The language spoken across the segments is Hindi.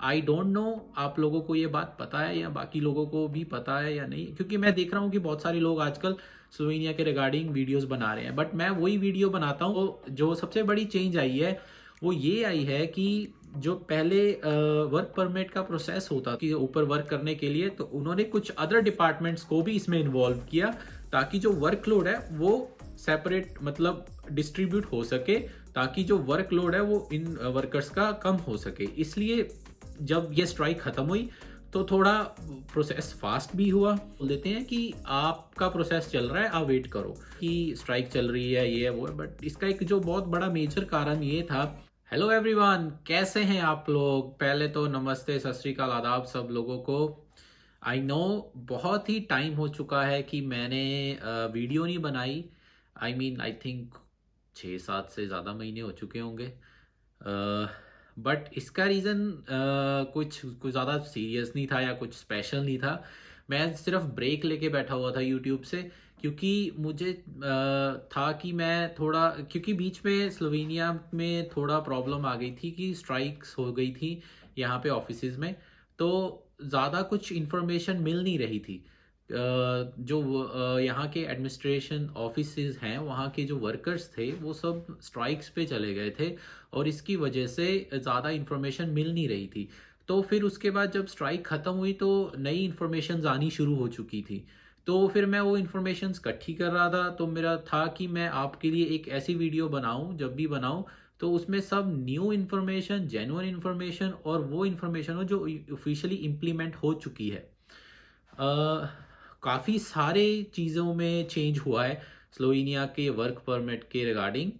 आई डोंट नो आप लोगों को ये बात पता है या बाकी लोगों को भी पता है या नहीं, क्योंकि मैं देख रहा हूँ कि बहुत सारे लोग आजकल स्लोवेनिया के रिगार्डिंग वीडियोस बना रहे हैं, बट मैं वही वीडियो बनाता हूँ। जो सबसे बड़ी चेंज आई है वो ये आई है कि जो पहले वर्क परमिट का प्रोसेस होता कि ऊपर वर्क करने के लिए, तो उन्होंने कुछ अदर डिपार्टमेंट्स को भी इसमें इन्वॉल्व किया ताकि जो वर्कलोड है वो सेपरेट मतलब डिस्ट्रीब्यूट हो सके, ताकि जो वर्कलोड है वो इन वर्कर्स का कम हो सके। इसलिए जब ये स्ट्राइक खत्म हुई तो थोड़ा प्रोसेस फास्ट भी हुआ। बोल देते हैं कि आपका प्रोसेस चल रहा है, आप वेट करो कि स्ट्राइक चल रही है, ये है वो है, बट इसका एक जो बहुत बड़ा मेजर कारण ये था। हेलो एवरीवन, कैसे हैं आप लोग? पहले तो नमस्ते, सत श्री अकाल, आदाब सब लोगों को। आई नो बहुत ही टाइम हो चुका है कि मैंने वीडियो नहीं बनाई। आई थिंक 6-7 से ज़्यादा महीने हो चुके होंगे। बट इसका रीज़न कुछ ज़्यादा सीरियस नहीं था या कुछ स्पेशल नहीं था। मैं सिर्फ ब्रेक लेके बैठा हुआ था यूट्यूब से, क्योंकि मुझे था कि मैं थोड़ा, क्योंकि बीच में स्लोवेनिया में थोड़ा प्रॉब्लम आ गई थी कि स्ट्राइक्स हो गई थी यहाँ पे ऑफिसेज में, तो ज़्यादा कुछ इन्फॉर्मेशन मिल नहीं रही थी। जो यहाँ के एडमिनिस्ट्रेशन ऑफिसेज हैं, वहाँ के जो वर्कर्स थे वो सब स्ट्राइक्स पे चले गए थे और इसकी वजह से ज़्यादा इन्फॉर्मेशन मिल नहीं रही थी। तो फिर उसके बाद जब स्ट्राइक ख़त्म हुई तो नई इन्फॉर्मेशन आनी शुरू हो चुकी थी। तो फिर मैं वो इन्फॉर्मेशन इकट्ठी कर रहा था, तो मेरा था कि मैं आपके लिए एक ऐसी वीडियो बनाऊं, जब भी बनाऊं तो उसमें सब न्यू इन्फॉर्मेशन, जेन्युइन इन्फॉर्मेशन और वो इन्फॉर्मेशन हो जो ऑफिशियली इम्प्लीमेंट हो चुकी है। काफ़ी सारे चीज़ों में चेंज हुआ है स्लोवेनिया के वर्क परमिट के रिगार्डिंग।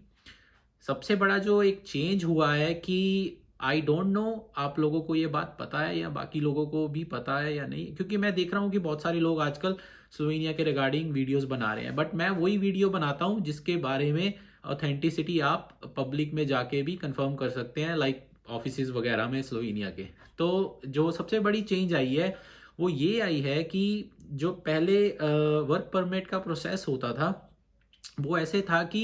सबसे बड़ा जो एक चेंज हुआ है कि आई डोंट नो आप लोगों को ये बात पता है या बाकी लोगों को भी पता है या नहीं, क्योंकि मैं देख रहा हूँ कि बहुत सारे लोग आजकल स्लोवेनिया के रिगार्डिंग वीडियोस बना रहे हैं, बट मैं वही वीडियो बनाता हूँ जिसके बारे में ऑथेंटिसिटी आप पब्लिक में जाके भी कंफर्म कर सकते हैं, लाइक ऑफिसेज वगैरह में स्लोवेनिया के। तो जो सबसे बड़ी चेंज आई है वो ये आई है कि जो पहले वर्क परमिट का प्रोसेस होता था वो ऐसे था कि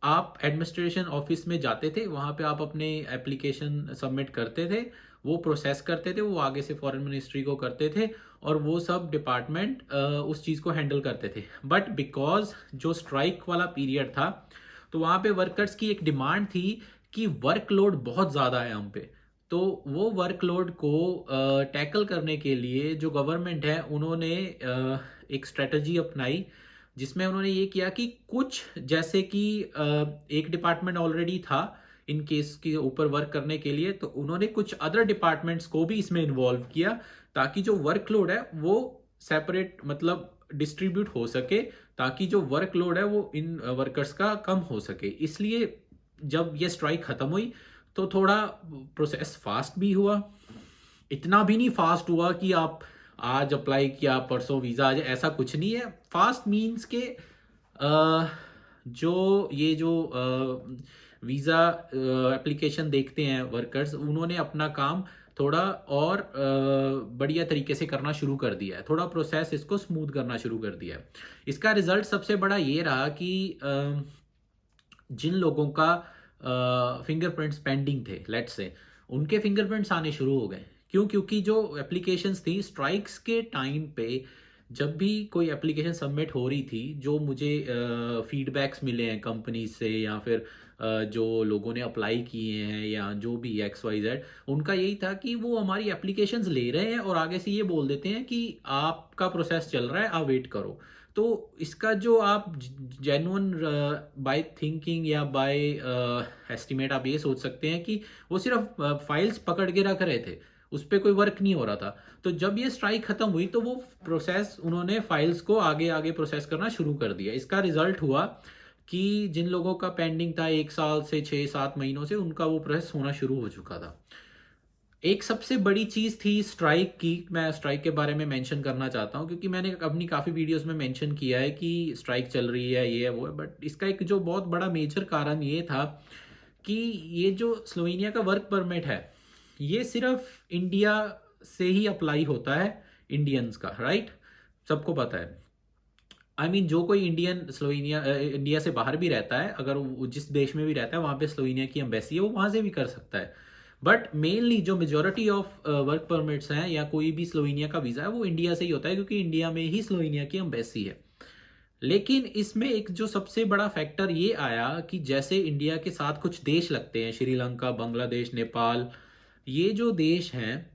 आप एडमिनिस्ट्रेशन ऑफिस में जाते थे, वहाँ पे आप अपने एप्लीकेशन सबमिट करते थे, वो प्रोसेस करते थे, वो आगे से फॉरेन मिनिस्ट्री को करते थे और वो सब डिपार्टमेंट उस चीज़ को हैंडल करते थे। बट बिकॉज जो स्ट्राइक वाला पीरियड था तो वहाँ पे वर्कर्स की एक डिमांड थी कि वर्कलोड बहुत ज़्यादा है हम पे। तो वो वर्कलोड को टैकल करने के लिए जो गवर्नमेंट है उन्होंने एक स्ट्रेटजी अपनाई, जिसमें उन्होंने ये किया कि कुछ, जैसे कि एक डिपार्टमेंट ऑलरेडी था इन केस के ऊपर वर्क करने के लिए, तो उन्होंने कुछ अदर डिपार्टमेंट्स को भी इसमें इन्वॉल्व किया ताकि जो वर्कलोड है वो सेपरेट मतलब डिस्ट्रीब्यूट हो सके, ताकि जो वर्कलोड है वो इन वर्कर्स का कम हो सके। इसलिए जब ये स्ट्राइक खत्म हुई तो थोड़ा प्रोसेस फास्ट भी हुआ। इतना भी नहीं फास्ट हुआ कि आप आज अप्लाई किया परसों वीज़ा आ जाए, ऐसा कुछ नहीं है। फास्ट मीन्स के जो ये जो वीज़ा एप्लीकेशन देखते हैं वर्कर्स, उन्होंने अपना काम थोड़ा और बढ़िया तरीके से करना शुरू कर दिया है, थोड़ा प्रोसेस इसको स्मूथ करना शुरू कर दिया है। इसका रिजल्ट सबसे बड़ा ये रहा कि जिन लोगों का फिंगरप्रिंट्स पेंडिंग थे, लेट्स से, उनके फिंगरप्रिंट्स आने शुरू हो गए। क्यों? क्योंकि जो एप्लीकेशंस थी स्ट्राइक्स के टाइम पे, जब भी कोई एप्लीकेशन सबमिट हो रही थी, जो मुझे फीडबैक्स मिले हैं कंपनी से या फिर जो लोगों ने अप्लाई किए हैं या जो भी XYZ, उनका यही था कि वो हमारी एप्लीकेशंस ले रहे हैं और आगे से ये बोल देते हैं कि आपका प्रोसेस चल रहा है, आप वेट करो। तो इसका जो आप जेन्युइन बाय थिंकिंग या बाय एस्टिमेट आप ये सोच सकते हैं कि वो सिर्फ फाइल्स पकड़ के रख रहे थे, उस पर कोई वर्क नहीं हो रहा था। तो जब ये स्ट्राइक खत्म हुई तो वो प्रोसेस, उन्होंने फाइल्स को आगे आगे प्रोसेस करना शुरू कर दिया। इसका रिजल्ट हुआ कि जिन लोगों का पेंडिंग था 1 साल से 6-7 महीनों से, उनका वो प्रोसेस होना शुरू हो चुका था। एक सबसे बड़ी चीज थी स्ट्राइक की, मैं स्ट्राइक के बारे में मेंशन करना चाहता हूं क्योंकि मैंने अपनी काफी वीडियोस में मेंशन किया है कि स्ट्राइक चल रही है, ये है वो है, बट इसका एक जो बहुत बड़ा मेजर कारण ये था कि ये जो स्लोवेनिया का वर्क परमिट है ये सिर्फ इंडिया से ही अप्लाई होता है, इंडियंस का, राइट? सबको पता है। जो कोई इंडियन स्लोवेनिया इंडिया से बाहर भी रहता है, अगर वो जिस देश में भी रहता है वहां पे स्लोवेनिया की एम्बेसी है, वो वहां से भी कर सकता है। बट मेनली जो मेजोरिटी ऑफ वर्क परमिट्स हैं या कोई भी स्लोवेनिया का वीज़ा है वो इंडिया से ही होता है, क्योंकि इंडिया में ही स्लोवेनिया की एम्बेसी है। लेकिन इसमें एक जो सबसे बड़ा फैक्टर ये आया कि जैसे इंडिया के साथ कुछ देश लगते हैं, श्रीलंका, बांग्लादेश, नेपाल, ये जो देश हैं,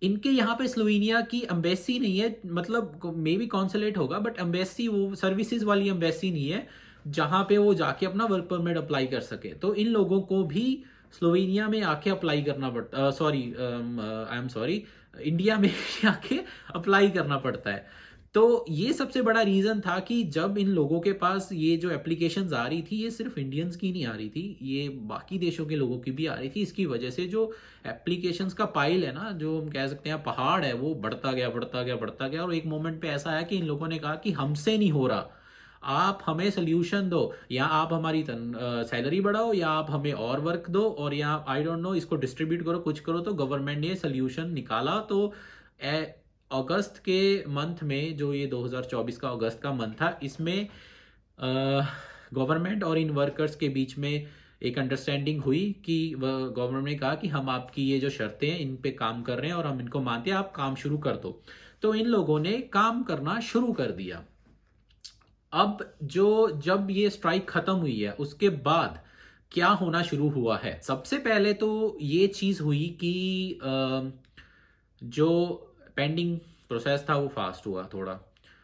इनके यहाँ पे स्लोवेनिया की एम्बेसी नहीं है, मतलब मे बी कॉन्सुलेट होगा बट एम्बेसी, वो सर्विसेज वाली एम्बेसी नहीं है जहाँ पे वो जाके अपना वर्क परमिट अप्लाई कर सके। तो इन लोगों को भी स्लोवेनिया में आके अप्लाई करना पड़ता, sorry I am sorry, India में आके अप्लाई करना पड़ता है। तो ये सबसे बड़ा रीज़न था कि जब इन लोगों के पास ये जो एप्लीकेशंस आ रही थी, ये सिर्फ इंडियंस की नहीं आ रही थी, ये बाकी देशों के लोगों की भी आ रही थी। इसकी वजह से जो एप्लीकेशंस का पाइल है ना, जो हम कह सकते हैं पहाड़ है, वो बढ़ता गया बढ़ता गया बढ़ता गया। और एक मोमेंट पे ऐसा है कि इन लोगों ने कहा कि हमसे नहीं हो रहा, आप हमें सोल्यूशन दो, या आप हमारी सैलरी बढ़ाओ, या आप हमें और वर्क दो, और या आई डोंट नो इसको डिस्ट्रीब्यूट करो, कुछ करो। तो गवर्नमेंट ने सोल्यूशन निकाला। तो अगस्त के मंथ में, जो ये 2024 का अगस्त का मंथ था, इसमें गवर्नमेंट और इन वर्कर्स के बीच में एक अंडरस्टैंडिंग हुई कि गवर्नमेंट ने कहा कि हम आपकी ये जो शर्तें हैं इन पे काम कर रहे हैं और हम इनको मानते हैं, आप काम शुरू कर दो। तो इन लोगों ने काम करना शुरू कर दिया। अब जब ये स्ट्राइक खत्म हुई है, उसके बाद क्या होना शुरू हुआ है? सबसे पहले तो ये चीज हुई कि जो पेंडिंग प्रोसेस था वो फास्ट हुआ थोड़ा।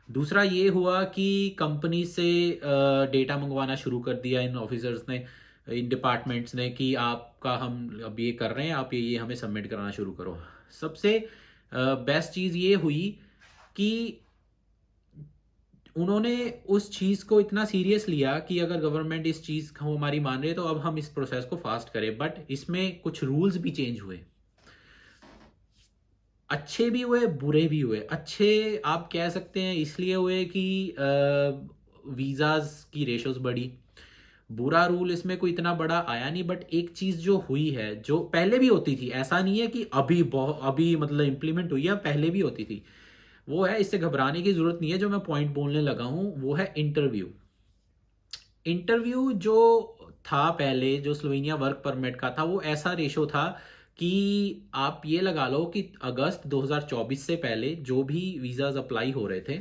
दूसरा ये हुआ कि कंपनी से डेटा मंगवाना शुरू कर दिया इन ऑफिसर्स ने, इन डिपार्टमेंट्स ने, कि आपका हम अब ये कर रहे हैं, आप ये हमें सबमिट कराना शुरू करो। सबसे बेस्ट चीज़ ये हुई कि उन्होंने उस चीज़ को इतना सीरियस लिया कि अगर गवर्नमेंट इस चीज़ को हमारी मान रही है तो अब हम इस प्रोसेस को फास्ट करें। बट इसमें कुछ रूल्स भी चेंज हुए, अच्छे भी हुए बुरे भी हुए। अच्छे आप कह सकते हैं इसलिए हुए कि वीज़ाज की रेशोज बढ़ी। बुरा रूल इसमें कोई इतना बड़ा आया नहीं, बट एक चीज़ जो हुई है, जो पहले भी होती थी, ऐसा नहीं है कि अभी मतलब इम्प्लीमेंट हुई है, पहले भी होती थी, वो है, इससे घबराने की जरूरत नहीं है। जो मैं पॉइंट बोलने लगा हूं वो है इंटरव्यू। इंटरव्यू जो था पहले, जो स्लोवेनिया वर्क परमिट का था, वो ऐसा रेशो था कि आप ये लगा लो कि अगस्त 2024 से पहले जो भी वीज़ाज अप्लाई हो रहे थे,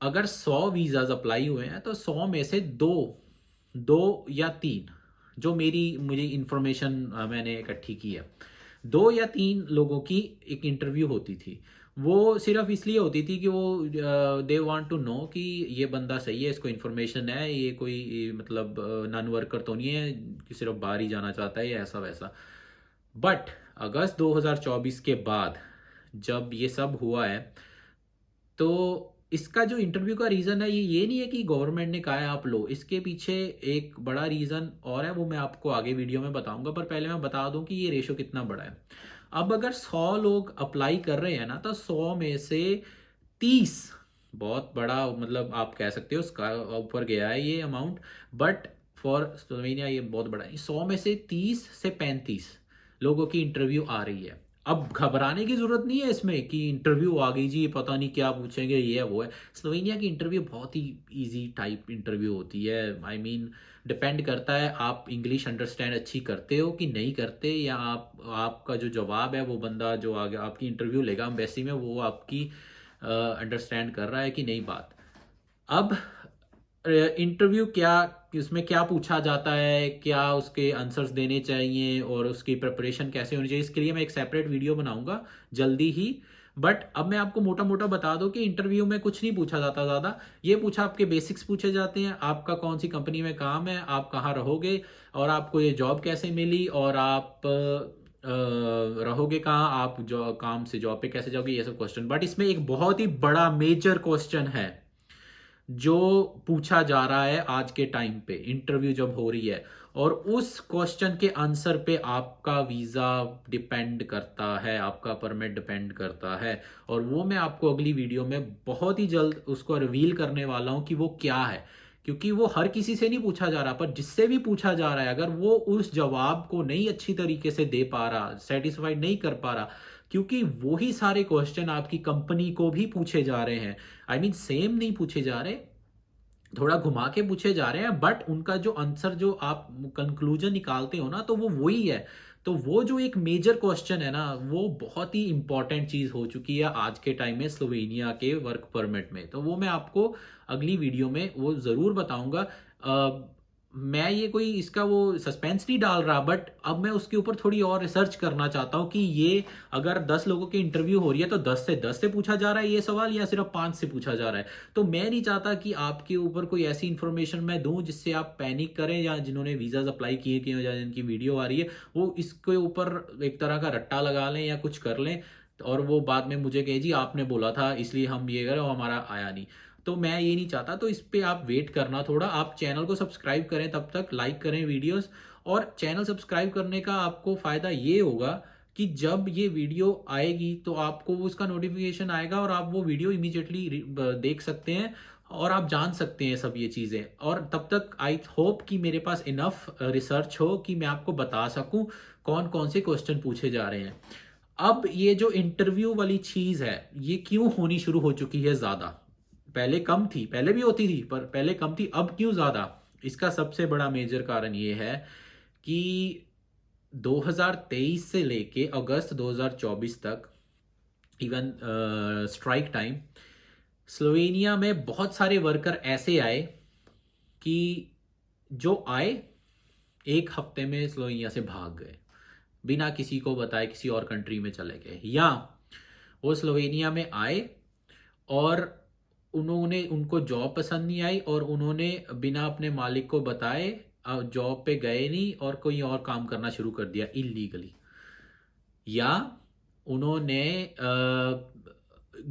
अगर 100 वीज़ाज अप्लाई हुए हैं तो 100 में से दो या तीन, जो मुझे इंफॉर्मेशन मैंने इकट्ठी की है, 2 या 3 लोगों की एक इंटरव्यू होती थी। वो सिर्फ इसलिए होती थी कि वो दे वांट टू नो कि ये बंदा सही है, इसको इन्फॉर्मेशन है, ये कोई मतलब नॉन वर्कर तो नहीं है कि सिर्फ बाहर ही जाना चाहता है या ऐसा वैसा। बट अगस्त 2024 के बाद जब ये सब हुआ है, तो इसका जो इंटरव्यू का रीज़न है, ये नहीं है कि गवर्नमेंट ने कहा है आप लो, इसके पीछे एक बड़ा रीज़न और है, वो मैं आपको आगे वीडियो में बताऊंगा। पर पहले मैं बता दूं कि ये रेशो कितना बड़ा है। अब अगर 100 लोग अप्लाई कर रहे हैं ना, तो 100 में से 30, बहुत बड़ा मतलब आप कह सकते हो, उसका ऊपर गया है ये अमाउंट, बट फॉर स्लोवेनिया ये बहुत बड़ा है। 100 में से 30 से 35 लोगों की इंटरव्यू आ रही है। अब घबराने की जरूरत नहीं है इसमें कि इंटरव्यू आ गई जी, पता नहीं क्या पूछेंगे, ये है वो है। स्लोवेनिया की इंटरव्यू बहुत ही इजी टाइप इंटरव्यू होती है। आई मीन डिपेंड करता है आप इंग्लिश अंडरस्टैंड अच्छी करते हो कि नहीं करते, या आपका जो जवाब है, वो बंदा जो आगे आपकी इंटरव्यू लेगा एम्बेसी में, वो आपकी अंडरस्टैंड कर रहा है कि नहीं बात। अब इंटरव्यू क्या, इसमें क्या पूछा जाता है, क्या उसके आंसर्स देने चाहिए और उसकी प्रिपरेशन कैसे होनी चाहिए, इसके लिए मैं एक सेपरेट वीडियो बनाऊंगा जल्दी ही। बट अब मैं आपको मोटा मोटा बता दूं कि इंटरव्यू में कुछ नहीं पूछा जाता ज़्यादा। ये पूछा, आपके बेसिक्स पूछे जाते हैं, आपका कौन सी कंपनी में काम है, आप कहाँ रहोगे, और आपको ये जॉब कैसे मिली, और आप रहोगे कहाँ, आप जो काम से जॉब पे कैसे जाओगे, ये सब क्वेश्चन। बट इसमें एक बहुत ही बड़ा मेजर क्वेश्चन है जो पूछा जा रहा है आज के टाइम पे, इंटरव्यू जब हो रही है, और उस क्वेश्चन के आंसर पे आपका वीज़ा डिपेंड करता है, आपका परमिट डिपेंड करता है। और वो मैं आपको अगली वीडियो में बहुत ही जल्द उसको रिवील करने वाला हूँ कि वो क्या है, क्योंकि वो हर किसी से नहीं पूछा जा रहा, पर जिससे भी पूछा जा रहा है, अगर वो उस जवाब को नहीं अच्छी तरीके से दे पा रहा, सेटिस्फाइड नहीं कर पा रहा, क्योंकि वही सारे क्वेश्चन आपकी कंपनी को भी पूछे जा रहे हैं। आई मीन सेम नहीं पूछे जा रहे, थोड़ा घुमा के पूछे जा रहे हैं, बट उनका जो आंसर, जो आप कंक्लूजन निकालते हो ना, तो वो वही है। तो वो जो एक मेजर क्वेश्चन है ना, वो बहुत ही इंपॉर्टेंट चीज़ हो चुकी है आज के टाइम में स्लोवेनिया के वर्क परमिट में। तो वो मैं आपको अगली वीडियो में वो ज़रूर बताऊंगा। मैं ये कोई इसका वो सस्पेंस नहीं डाल रहा, बट अब मैं उसके ऊपर थोड़ी और रिसर्च करना चाहता हूँ कि ये अगर 10 लोगों की इंटरव्यू हो रही है तो 10 से पूछा जा रहा है ये सवाल, या सिर्फ 5 से पूछा जा रहा है। तो मैं नहीं चाहता कि आपके ऊपर कोई ऐसी इंफॉर्मेशन मैं दूं जिससे आप पैनिक करें, या जिन्होंने वीज़ाज अप्लाई किए या जिनकी वीडियो आ रही है वो इसके ऊपर एक तरह का रट्टा लगा लें या कुछ कर लें, और वो बाद में मुझे कहे जी आपने बोला था इसलिए हम ये करें और हमारा आया नहीं। तो मैं ये नहीं चाहता। तो इस पे आप वेट करना थोड़ा, आप चैनल को सब्सक्राइब करें, तब तक लाइक करें वीडियोस। और चैनल सब्सक्राइब करने का आपको फायदा ये होगा कि जब ये वीडियो आएगी तो आपको उसका नोटिफिकेशन आएगा और आप वो वीडियो इमीडिएटली देख सकते हैं और आप जान सकते हैं सब ये चीज़ें। और तब तक आई होप कि मेरे पास इनफ रिसर्च हो कि मैं आपको बता सकूं कौन कौन से क्वेश्चन पूछे जा रहे हैं। अब ये जो इंटरव्यू वाली चीज़ है ये क्यों होनी शुरू हो चुकी है ज़्यादा? पहले कम थी, पहले भी होती थी पर पहले कम थी, अब क्यों ज्यादा? इसका सबसे बड़ा मेजर कारण ये है कि 2023 से लेके अगस्त 2024 तक, इवन स्ट्राइक टाइम, स्लोवेनिया में बहुत सारे वर्कर ऐसे आए कि जो आए एक हफ्ते में स्लोवेनिया से भाग गए, बिना किसी को बताए किसी और कंट्री में चले गए, या वो स्लोवेनिया में आए और उन्होंने उनको जॉब पसंद नहीं आई और उन्होंने बिना अपने मालिक को बताए जॉब पे गए नहीं और कोई और काम करना शुरू कर दिया इलीगली, या उन्होंने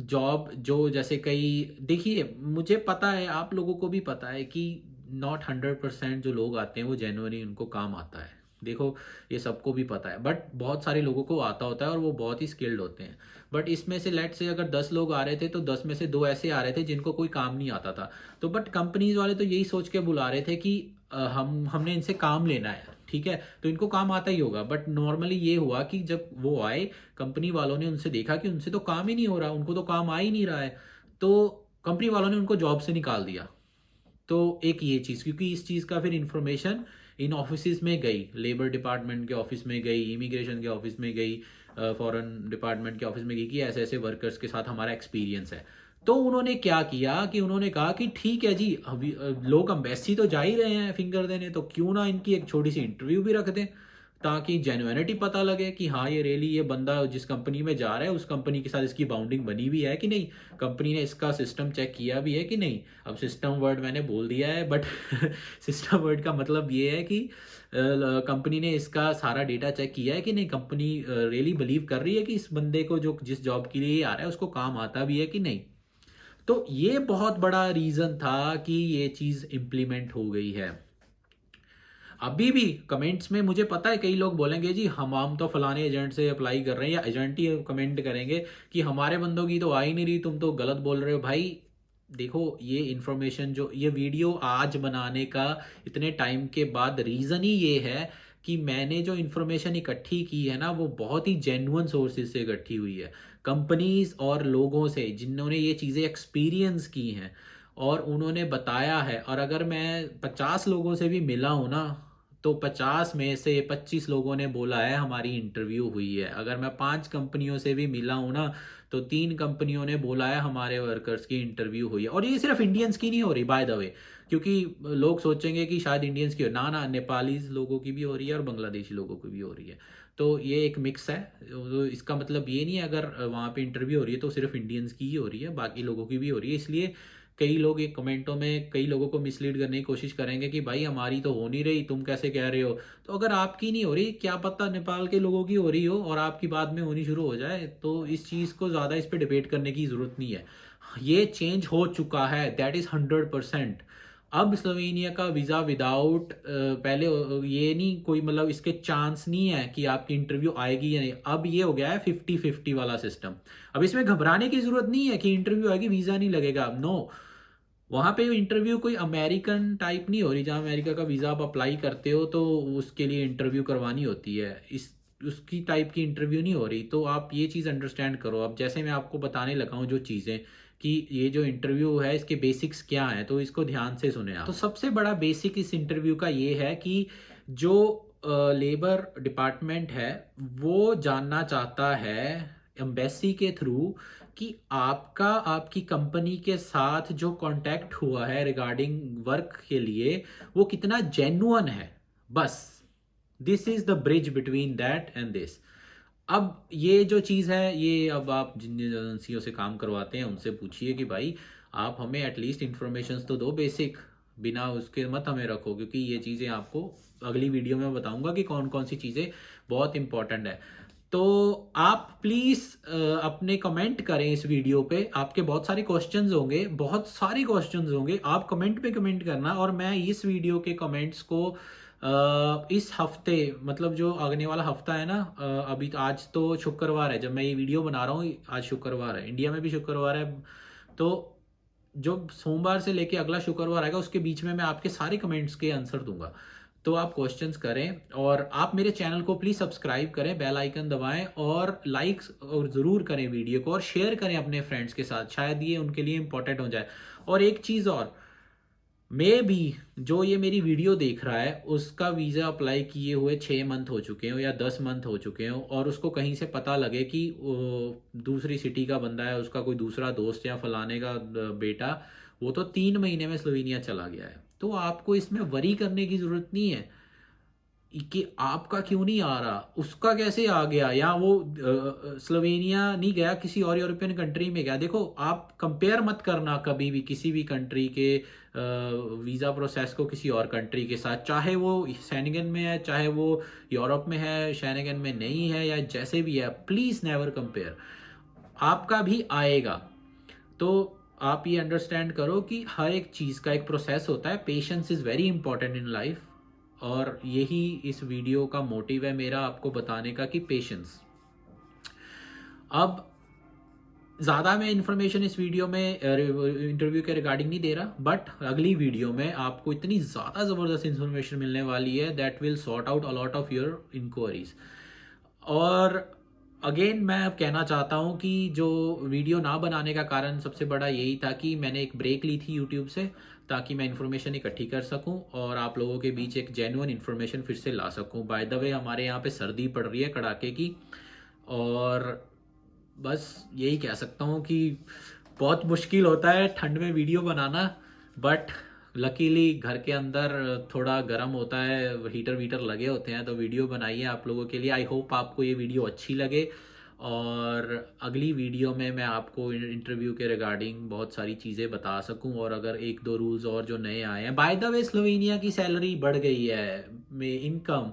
जॉब जो जैसे कई, देखिए मुझे पता है आप लोगों को भी पता है कि नॉट 100% जो लोग आते हैं वो जेन्युइनली उनको काम आता है। देखो ये सबको भी पता है, बट बहुत सारे लोगों को आता होता है और वो बहुत ही स्किल्ड होते हैं। बट इसमें से लेट से अगर 10 लोग आ रहे थे तो 10 में से 2 ऐसे आ रहे थे जिनको कोई काम नहीं आता था। तो बट कंपनीज वाले तो यही सोच के बुला रहे थे कि हमने इनसे काम लेना है, ठीक है, तो इनको काम आता ही होगा। बट नॉर्मली ये हुआ कि जब वो आए, कंपनी वालों ने उनसे देखा कि उनसे तो काम ही नहीं हो रहा, उनको तो काम आ ही नहीं रहा है, तो कंपनी वालों ने उनको जॉब से निकाल दिया। तो एक ये चीज़, क्योंकि इस चीज़ का फिर इंफॉर्मेशन इन ऑफिस में गई, लेबर डिपार्टमेंट के ऑफिस में गई, इमिग्रेशन के ऑफिस में गई, फॉरेन डिपार्टमेंट के ऑफिस में गई कि ऐसे ऐसे वर्कर्स के साथ हमारा एक्सपीरियंस है। तो उन्होंने क्या किया कि उन्होंने कहा कि ठीक है जी, अभी लोग एम्बेसी तो जा ही रहे हैं फिंगर देने, तो क्यों ना इनकी एक छोटी सी इंटरव्यू भी रख दें ताकि जेन्युइनिटी पता लगे कि हाँ ये रियली ये बंदा जिस कंपनी में जा रहा है उस कंपनी के साथ इसकी बाउंडिंग बनी भी है कि नहीं, कंपनी ने इसका सिस्टम चेक किया भी है कि नहीं। अब सिस्टम वर्ड मैंने बोल दिया है, बट सिस्टम वर्ड का मतलब ये है कि कंपनी ने इसका सारा डेटा चेक किया है कि नहीं, कंपनी रियली बिलीव कर रही है कि इस बंदे को जो जिस जॉब के लिए आ रहा है उसको काम आता भी है कि नहीं। तो ये बहुत बड़ा रीजन था कि ये चीज इंप्लीमेंट हो गई है। अभी भी कमेंट्स में मुझे पता है कई लोग बोलेंगे जी हम तो फलाने एजेंट से अप्लाई कर रहे हैं, या एजेंट ही कमेंट करेंगे कि हमारे बंदों की तो आ ही नहीं रही, तुम तो गलत बोल रहे हो। भाई देखो ये इन्फॉर्मेशन, जो ये वीडियो आज बनाने का इतने टाइम के बाद रीज़न ही ये है कि मैंने जो इन्फॉर्मेशन इकट्ठी की है ना वो बहुत ही जेन्युइन सोर्सेज से इकट्ठी हुई है, कंपनीज और लोगों से जिन्होंने ये चीज़ें एक्सपीरियंस की हैं और उन्होंने बताया है। और अगर मैं 50 लोगों से भी मिला हूं ना तो 50 में से 25 लोगों ने बोला है हमारी इंटरव्यू हुई है। अगर मैं 5 कंपनियों से भी मिला हूं ना तो 3 कंपनियों ने बोला है हमारे वर्कर्स की इंटरव्यू हुई है। और ये सिर्फ इंडियंस की नहीं हो रही बाय द वे, क्योंकि लोग सोचेंगे कि शायद इंडियंस की हो, ना ना, नेपालीज लोगों की भी हो रही है और बांग्लादेशी लोगों की भी हो रही है। तो ये एक मिक्स है। तो इसका मतलब ये नहीं है अगर वहाँ पे इंटरव्यू हो रही है तो सिर्फ इंडियंस की ही हो रही है, बाकी लोगों की भी हो रही है। इसलिए कई लोग एक कमेंटों में कई लोगों को मिसलीड करने की कोशिश करेंगे कि भाई हमारी तो हो नहीं रही, तुम कैसे कह रहे हो। तो अगर आपकी नहीं हो रही, क्या पता नेपाल के लोगों की हो रही हो और आपकी बाद में होनी शुरू हो जाए, तो इस चीज़ को ज़्यादा इस पर डिबेट करने की ज़रूरत नहीं है। ये चेंज हो चुका है, दैट इज़ 100%। अब स्लोवेनिया का वीज़ा विदाउट पहले ये नहीं कोई मतलब इसके चांस नहीं है कि आपकी इंटरव्यू आएगी या नहीं। अब ये हो गया है 50-50 वाला सिस्टम। अब इसमें घबराने की जरूरत नहीं है कि इंटरव्यू आएगी वीज़ा नहीं लगेगा, नो। वहां पे इंटरव्यू कोई अमेरिकन टाइप नहीं हो रही जहां अमेरिका का वीज़ा आप अप्लाई करते हो तो उसके लिए इंटरव्यू करवानी होती है, इस उसकी टाइप की इंटरव्यू नहीं हो रही। तो आप ये चीज़ अंडरस्टैंड करो। अब जैसे मैं आपको बताने लगा हूँ जो चीज़ें कि ये जो इंटरव्यू है इसके बेसिक्स क्या हैं, तो इसको ध्यान से सुने आप। तो सबसे बड़ा बेसिक इस इंटरव्यू का ये है कि जो लेबर डिपार्टमेंट है वो जानना चाहता है एम्बेसी के थ्रू कि आपका आपकी कंपनी के साथ जो कांटेक्ट हुआ है रिगार्डिंग वर्क के लिए वो कितना जेन्युइन है। बस this is the bridge between that and this. अब ये जो चीज़ है ये अब आप जिन एजेंसियों से काम करवाते हैं उनसे पूछिए कि भाई आप हमें एटलीस्ट इंफॉर्मेशन तो दो बेसिक, बिना उसके मत हमें रखो, क्योंकि ये चीज़ें आपको अगली वीडियो में बताऊंगा कि कौन कौन सी चीज़ें बहुत इंपॉर्टेंट है। तो आप प्लीज़ अपने कमेंट करें इस वीडियो पे। आपके बहुत सारे क्वेश्चंस होंगे, बहुत सारे क्वेश्चंस होंगे, आप कमेंट पे कमेंट करना और मैं इस वीडियो के कमेंट्स को इस हफ्ते, मतलब जो आगने वाला हफ्ता है ना, अभी आज तो शुक्रवार है जब मैं ये वीडियो बना रहा हूँ, आज शुक्रवार है, इंडिया में भी शुक्रवार है, तो जो सोमवार से लेके अगला शुक्रवार आएगा उसके बीच में मैं आपके सारे कमेंट्स के आंसर दूंगा। तो आप क्वेश्चंस करें और आप मेरे चैनल को प्लीज़ सब्सक्राइब करें, बेल आइकन दबाएं और लाइक्स और ज़रूर करें वीडियो को और शेयर करें अपने फ्रेंड्स के साथ, शायद ये उनके लिए इंपॉर्टेंट हो जाए। और एक चीज़ और, मैं भी जो ये मेरी वीडियो देख रहा है उसका वीज़ा अप्लाई किए हुए 6 मंथ हो चुके हो या 10 मंथ हो चुके हो और उसको कहीं से पता लगे कि दूसरी सिटी का बंदा है, उसका कोई दूसरा दोस्त या फलाने का बेटा वो तो 3 महीने में स्लोवेनिया चला गया है, तो आपको इसमें वरी करने की ज़रूरत नहीं है कि आपका क्यों नहीं आ रहा, उसका कैसे आ गया, या वो स्लोवेनिया नहीं गया किसी और यूरोपियन कंट्री में गया। देखो आप कंपेयर मत करना कभी भी किसी भी कंट्री के वीज़ा प्रोसेस को किसी और कंट्री के साथ, चाहे वो शेंगन में है, चाहे वो यूरोप में है, शेंगन में नहीं है, या जैसे भी है, प्लीज़ नेवर कंपेयर। आपका भी आएगा। तो आप ये अंडरस्टैंड करो कि हर एक चीज़ का एक प्रोसेस होता है, patience is very important in life, और यही इस वीडियो का मोटिव है मेरा, आपको बताने का कि पेशेंस। अब ज़्यादा मैं इंफॉर्मेशन इस वीडियो में इंटरव्यू के रिगार्डिंग नहीं दे रहा, बट अगली वीडियो में आपको इतनी ज़्यादा ज़बरदस्त इंफॉर्मेशन मिलने वाली है that will sort out a lot of your enquiries. और अगेन मैं अब कहना चाहता हूँ कि जो वीडियो ना बनाने का कारण सबसे बड़ा यही था कि मैंने एक ब्रेक ली थी यूट्यूब से, ताकि मैं इन्फॉर्मेशन इकट्ठी कर सकूं और आप लोगों के बीच एक जेन्युइन इन्फॉर्मेशन फिर से ला सकूं। बाय द वे हमारे यहाँ पे सर्दी पड़ रही है कड़ाके की, और बस यही कह सकता हूँ कि बहुत मुश्किल होता है ठंड में वीडियो बनाना, बट लकीली घर के अंदर थोड़ा गर्म होता है, हीटर वीटर लगे होते हैं, तो वीडियो बनाइए आप लोगों के लिए। आई होप आपको ये वीडियो अच्छी लगे और अगली वीडियो में मैं आपको इंटरव्यू के रिगार्डिंग बहुत सारी चीज़ें बता सकूं, और अगर एक दो रूल्स और जो नए आए हैं। बाय द वे स्लोवेनिया की सैलरी बढ़ गई है, में इनकम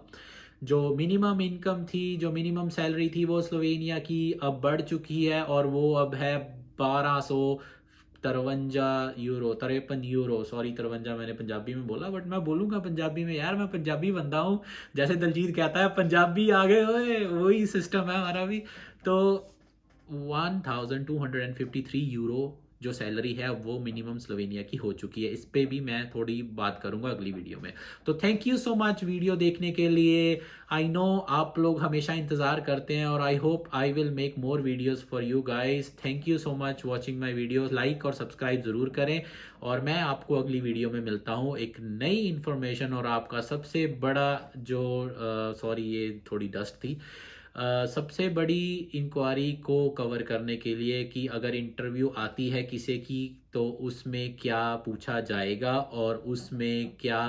जो मिनिमम इनकम थी, जो मिनिमम सैलरी थी वो स्लोवेनिया की अब बढ़ चुकी है और वो अब है 1253 यूरो, 53 यूरो, सॉरी 53 मैंने पंजाबी में बोला, बट मैं बोलूँगा पंजाबी में, यार मैं पंजाबी बंदा हूँ, जैसे दलजीत कहता है पंजाबी आ गए हुए, वही सिस्टम है हमारा भी। तो 1253 यूरो जो सैलरी है वो मिनिमम स्लोवेनिया की हो चुकी है। इस पे भी मैं थोड़ी बात करूंगा अगली वीडियो में। तो thank you so much video देखने के लिए। आई नो आप लोग हमेशा इंतज़ार करते हैं और I hope I will make more videos for you guys. Thank you so much watching my videos. Like और सब्सक्राइब ज़रूर करें और मैं आपको अगली वीडियो में मिलता हूँ एक नई इन्फॉर्मेशन और आपका सबसे बड़ा जो सॉरी ये थोड़ी डस्ट थी, सबसे बड़ी इंक्वायरी को कवर करने के लिए कि अगर इंटरव्यू आती है किसी की तो उसमें क्या पूछा जाएगा और उसमें क्या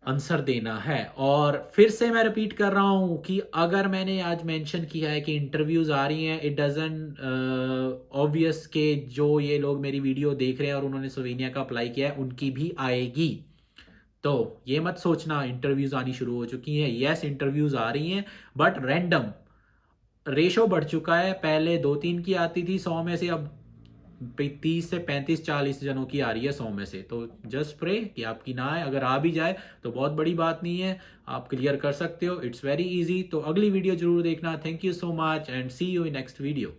आंसर देना है। और फिर से मैं रिपीट कर रहा हूं कि अगर मैंने आज मेंशन किया है कि इंटरव्यूज आ रही हैं, इट डजंट ऑब्वियस के जो ये लोग मेरी वीडियो देख रहे हैं और उन्होंने स्लोवेनिया का अप्लाई किया है उनकी भी आएगी। तो ये मत सोचना इंटरव्यूज आनी शुरू हो चुकी हैं। यस इंटरव्यूज आ रही हैं, बट रैंडम रेशो बढ़ चुका है। पहले 2-3 की आती थी 100 में से, अब 30 से 35-40 जनों की आ रही है 100 में से। तो जस्ट प्रे कि आपकी ना आए, अगर आ भी जाए तो बहुत बड़ी बात नहीं है, आप क्लियर कर सकते हो, इट्स वेरी इजी। तो अगली वीडियो जरूर देखना। Thank you so much and see you in next video.